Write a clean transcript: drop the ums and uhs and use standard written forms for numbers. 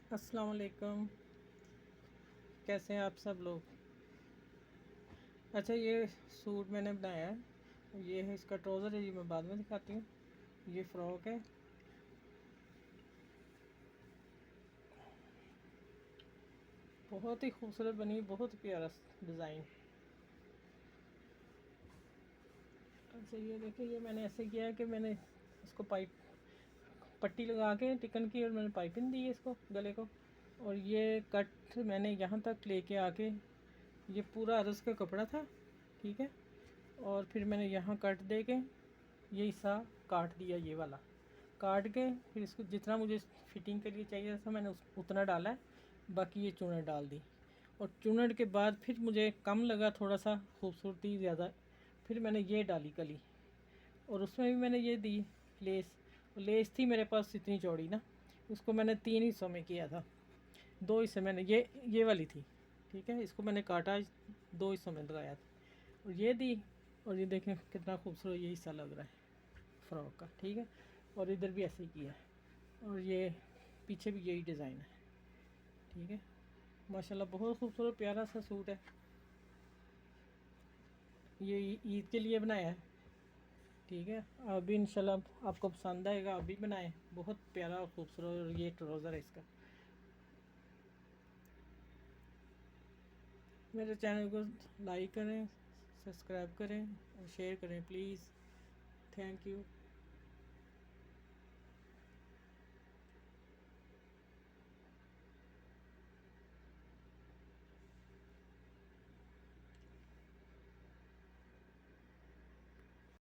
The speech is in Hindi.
अस्सलाम वालेकुम। कैसे हैं आप सब लोग? अच्छा, ये सूट मैंने बनाया है। ये है इसका ट्राउज़र है, ये मैं बाद में दिखाती हूँ। ये फ़्रॉक है। बहुत ही खूबसूरत बनी, बहुत प्यारा डिज़ाइन। अच्छा, ये देखिए, ये मैंने ऐसे किया है कि मैंने इसको पाइप पट्टी लगा के टिकन की और मैंने पाइपिंग दी है इसको गले को। और ये कट मैंने यहाँ तक लेके आके, ये पूरा अर्ज़ का कपड़ा था, ठीक है। और फिर मैंने यहाँ कट दे के ये हिस्सा काट दिया, ये वाला काट के फिर इसको जितना मुझे फिटिंग के लिए चाहिए था मैंने उतना डाला है। बाकी ये चूनट डाल दी। और चूनट के बाद फिर मुझे कम लगा थोड़ा सा, खूबसूरती ज़्यादा, फिर मैंने ये डाली कली। और उसमें भी मैंने ये दी लेस। लेस थी मेरे पास इतनी चौड़ी ना, उसको मैंने 3 हिस्सों में किया था। 2 हिस्से मैंने ये वाली थी, ठीक है। इसको मैंने काटा, 2 हिस्सों में लगाया था और ये दी। और ये देखें कितना खूबसूरत ये हिस्सा लग रहा है फ़्रॉक का, ठीक है। और इधर भी ऐसे ही किया है और ये पीछे भी यही डिज़ाइन है, ठीक है। माशाल्लाह बहुत खूबसूरत प्यारा सा सूट है। ये ईद के लिए बनाया है, ठीक है। अभी इंशाल्लाह आपको पसंद आएगा, अभी बनाए। बहुत प्यारा और खूबसूरत। और ये ट्राउज़र है इसका। मेरे चैनल को लाइक करें, सब्सक्राइब करें और शेयर करें प्लीज़। Thank you.